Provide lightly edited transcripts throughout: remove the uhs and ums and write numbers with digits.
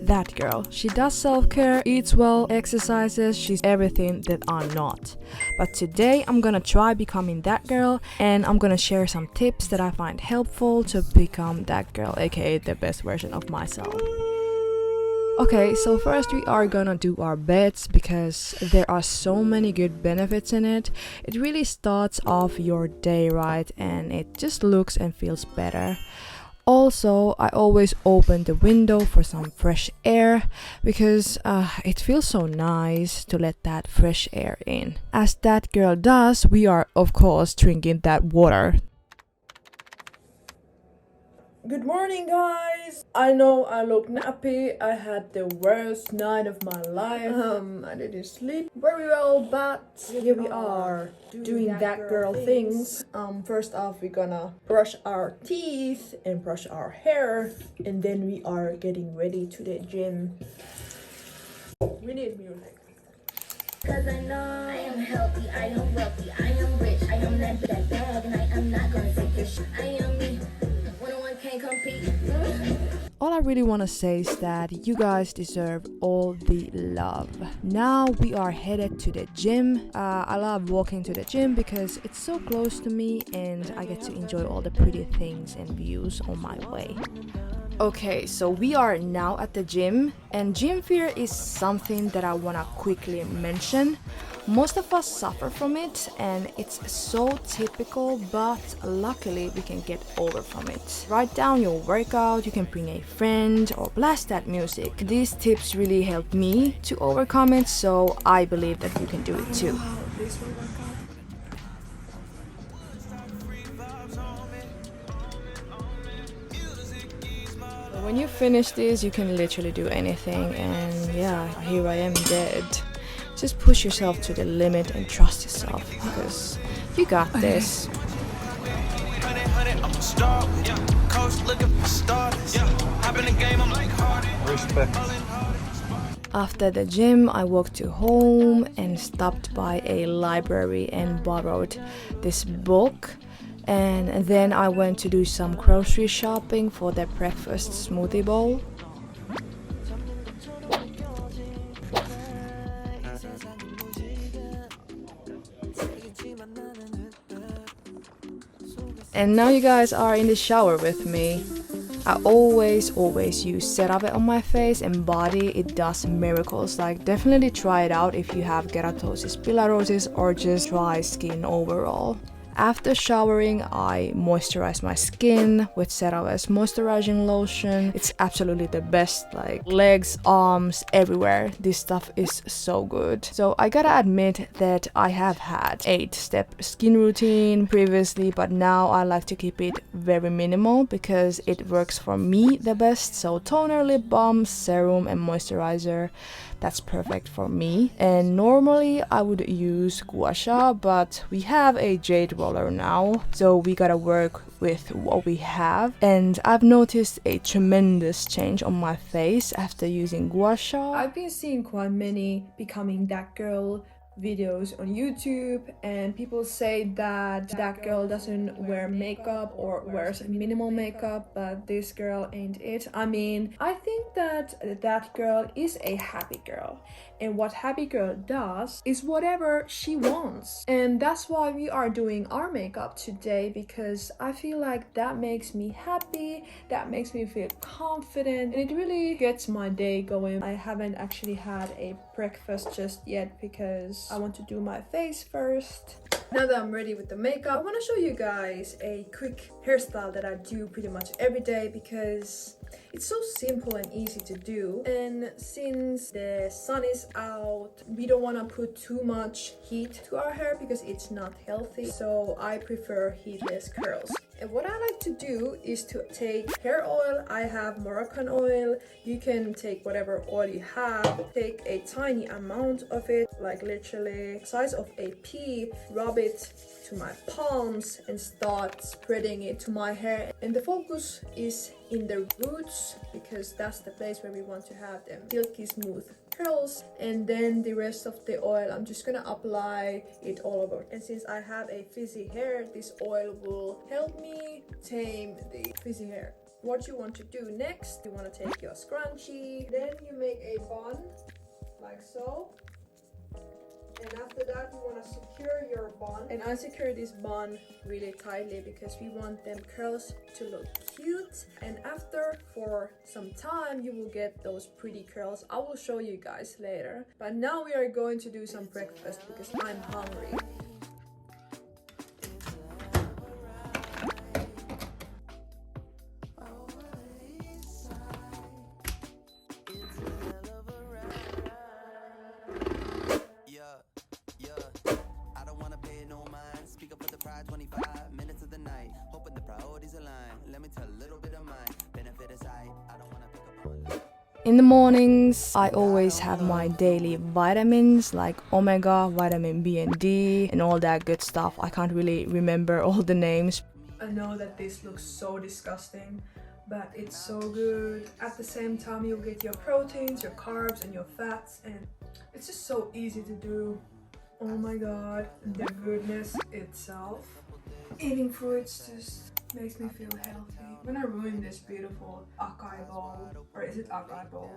that girl. She does self-care, eats well, exercises, she's everything that I'm not. But today I'm gonna try becoming that girl, and I'm gonna share some tips that I find helpful to become that girl, aka the best version of myself. Okay, so first we are gonna do our beds because there are so many good benefits in it. It really starts off your day right, and it just looks and feels better. Also, I always open the window for some fresh air because it feels so nice to let that fresh air in. As that girl does, we are of course drinking that water. Good morning, guys! I know I look nappy. I had the worst night of my life. I didn't sleep very well, but here we are doing that girl things. First off, we're gonna brush our teeth and brush our hair, and then we are getting ready to the gym. We need music. Cause I know I am healthy, I am wealthy, I am rich, I am that bag, and I am not gonna take this shit. I am me. Can't compete. All I really want to say is that you guys deserve all the love. Now we are headed to the gym. I love walking to the gym because it's so close to me and I get to enjoy all the pretty things and views on my way. Okay, so we are now at the gym, and gym fear is something that I want to quickly mention. Most of us suffer from it, and it's so typical, but luckily we can get over from it. Write down your workout, you can bring a friend or blast that music. These tips really help me to overcome it, so I believe that you can do it too. When you finish this, you can literally do anything, and yeah, here I am dead. Just push yourself to the limit and trust yourself, because you got this. Respect. After the gym, I walked to home and stopped by a library and borrowed this book. And then I went to do some grocery shopping for the breakfast smoothie bowl. And now you guys are in the shower with me. I always use CeraVe on my face and body. It does miracles. Like, definitely try it out if you have keratosis pilarosis or just dry skin overall. After showering, I moisturize my skin with CeraVe's moisturizing lotion. It's absolutely the best, like legs, arms, everywhere. This stuff is so good. So I gotta admit that I have had 8-step skin routine previously, but now I like to keep it very minimal because it works for me the best. So toner, lip balm, serum and moisturizer. That's perfect for me. And normally I would use guasha, but we have a jade roller now, so we gotta work with what we have. And I've noticed a tremendous change on my face after using guasha. I've been seeing quite many becoming that girl videos on YouTube, and people say that that girl doesn't wear makeup or wears minimal makeup, but this girl ain't it. I mean, I think that that girl is a happy girl, and what happy girl does is whatever she wants. And that's why we are doing our makeup today, because I feel like that makes me happy, that makes me feel confident, and it really gets my day going. I haven't actually had a breakfast just yet because I want to do my face first. Now that I'm ready with the makeup, I want to show you guys a quick hairstyle that I do pretty much every day because it's so simple and easy to do. And since the sun is out, we don't want to put too much heat to our hair because it's not healthy. So I prefer heatless curls. And what I like to do is to take hair oil. I have Moroccan oil. You can take whatever oil you have. Take a tiny amount of it, like literally size of a pea. Rub it to my palms and start spreading it to my hair. And the focus is in the roots because that's the place where we want to have them silky smooth curls. And then the rest of the oil, I'm just gonna apply it all over. And since I have a frizzy hair, this oil will help me tame the frizzy hair. what you want to do next. You want to take your scrunchie, then you make a bun like so. And after that, you want to secure your bun. And I secure this bun really tightly because we want them curls to look cute. And after, for some time, you will get those pretty curls. I will show you guys later. But now we are going to do some breakfast because I'm hungry. In the mornings, I always have my daily vitamins like omega, vitamin B and D, and all that good stuff. I can't really remember all the names. I know that this looks so disgusting, but it's so good. At the same time, you'll get your proteins, your carbs, and your fats, and it's just so easy to do. Oh my god, the goodness itself. Eating fruits just makes me feel healthy. When I ruin this beautiful acai bowl, or is it acai bowl?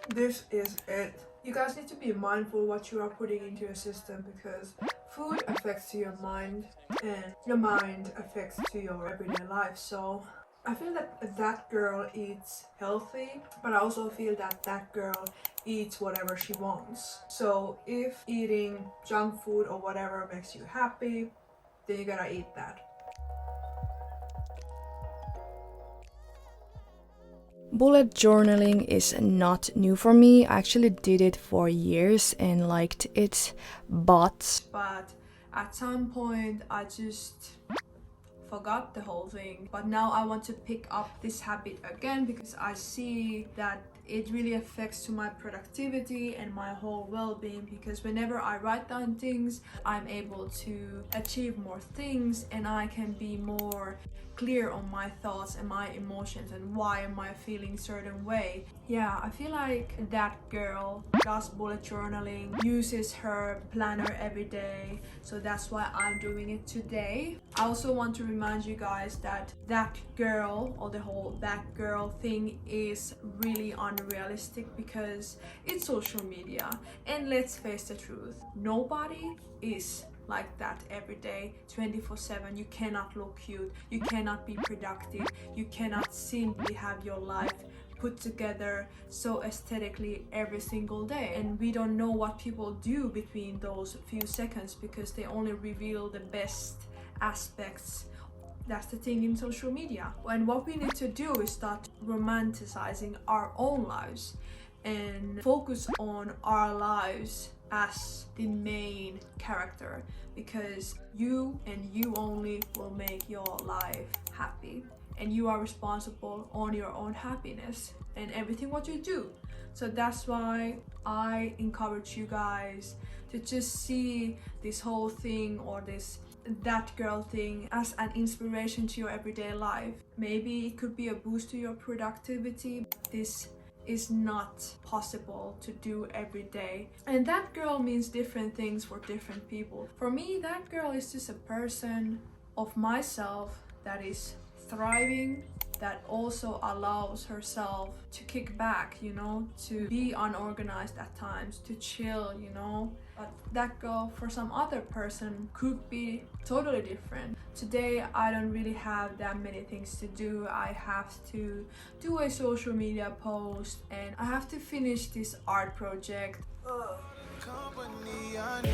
This is it. You guys need to be mindful what you are putting into your system because food affects your mind and your mind affects to your everyday life. So I feel that that girl eats healthy, but I also feel that that girl eats whatever she wants. So if eating junk food or whatever makes you happy, then you gotta eat that. Bullet journaling is not new for me. I actually did it for years and liked it, but at some point I just forgot the whole thing. But now I want to pick up this habit again because I see that it really affects to my productivity and my whole well-being, because whenever I write down things, I'm able to achieve more things and I can be more clear on my thoughts and my emotions and why am I feeling certain way. Yeah, I feel like that girl does bullet journaling, uses her planner every day, so that's why I'm doing it today. I also want to remind you guys that that girl, or the whole that girl thing, is really unrealistic because it's social media, and let's face the truth, nobody is like that every day 24/7. You cannot look cute, you cannot be productive, you cannot simply have your life put together so aesthetically every single day. And we don't know what people do between those few seconds because they only reveal the best aspects. That's the thing in social media. And what we need to do is start romanticizing our own lives and focus on our lives as the main character, because you and you only will make your life happy, and you are responsible on your own happiness and everything what you do. So that's why I encourage you guys to just see this whole thing, or this that girl thing, as an inspiration to your everyday life. Maybe it could be a boost to your productivity. This is not possible to do every day, and that girl means different things for different people. For me, that girl is just a person of myself that is thriving, that also allows herself to kick back, you know, to be unorganized at times, to chill, you know. But that girl for some other person could be totally different. Today I don't really have that many things to do. I have to do a social media post and I have to finish this art project. Company I need.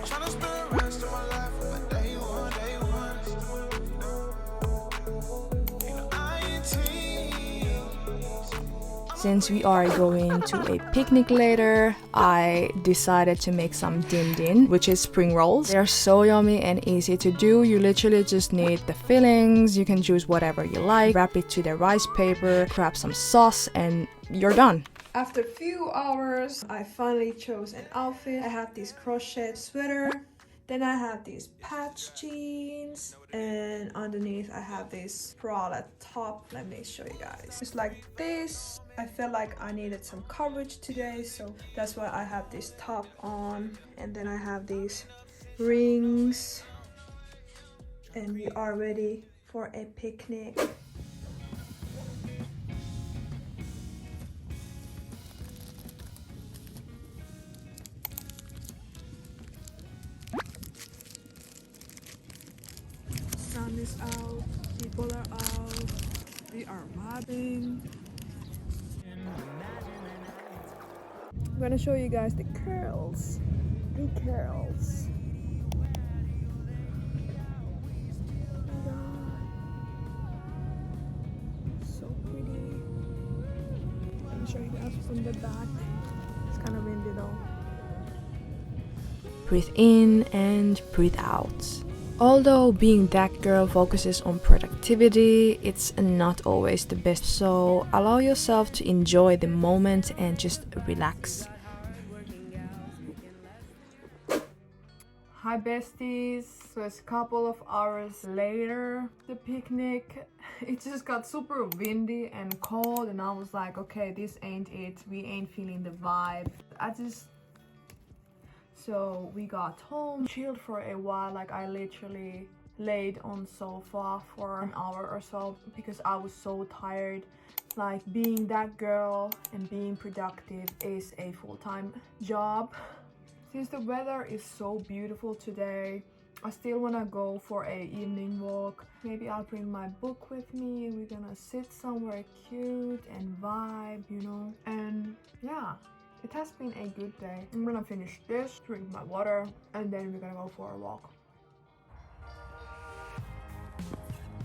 Trying to spend the rest of my life with day one. Since we are going to a picnic later, I decided to make some din din, which is spring rolls. They're so yummy and easy to do. You literally just need the fillings. You can choose whatever you like, wrap it to the rice paper, grab some sauce, and you're done. After a few hours, I finally chose an outfit. I had this crochet sweater Then I have these patch jeans, and underneath I have this bralette top. Let me show you guys. It's like this. I felt like I needed some coverage today, so that's why I have this top on. And then I have these rings, and we are ready for a picnic. Sun is out, people are out, we are vibing. I'm gonna show you guys the curls. The curls. Oh my god. So pretty. Let me show you guys from the back. It's kind of windy though. Breathe in and breathe out. Although being that girl focuses on productivity, it's not always the best, so allow yourself to enjoy the moment and just relax. Hi besties, so it's a couple of hours later, the picnic. It just got super windy and cold, and I was like, okay, this ain't it, we ain't feeling the vibe. So we got home, chilled for a while, like I literally laid on sofa for an hour or so because I was so tired. Like being that girl and being productive is a full-time job. Since the weather is so beautiful today, I still wanna go for a evening walk. Maybe I'll bring my book with me and we're gonna sit somewhere cute and vibe, you know? And yeah. It has been a good day. I'm gonna finish this, drink my water, and then we're gonna go for a walk.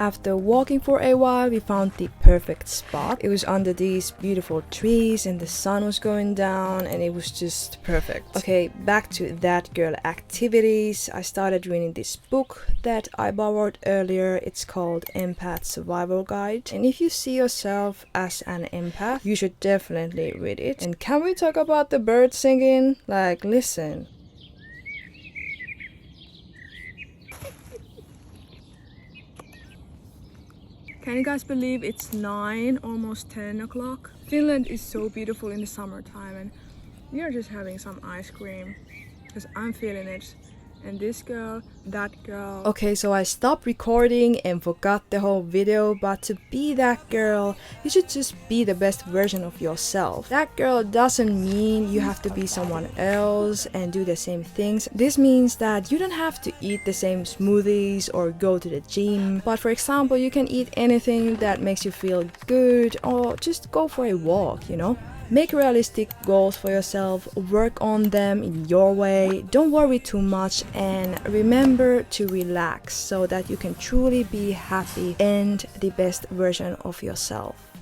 After walking for a while, we found the perfect spot. It was under these beautiful trees and the sun was going down and it was just perfect. Okay, back to that girl activities. I started reading this book that I borrowed earlier. It's called Empath Survival Guide. And if you see yourself as an empath, you should definitely read it. And can we talk about the birds singing? Like, listen. Can you guys believe it's 9, almost 10 o'clock? Finland is so beautiful in the summertime and we are just having some ice cream because I'm feeling it. And this girl, that girl. Okay, so I stopped recording and forgot the whole video, but to be that girl, you should just be the best version of yourself. That girl doesn't mean you have to be someone else and do the same things. This means that you don't have to eat the same smoothies or go to the gym. But for example, you can eat anything that makes you feel good or just go for a walk, you know? Make realistic goals for yourself, work on them in your way, don't worry too much, and remember to relax so that you can truly be happy and the best version of yourself.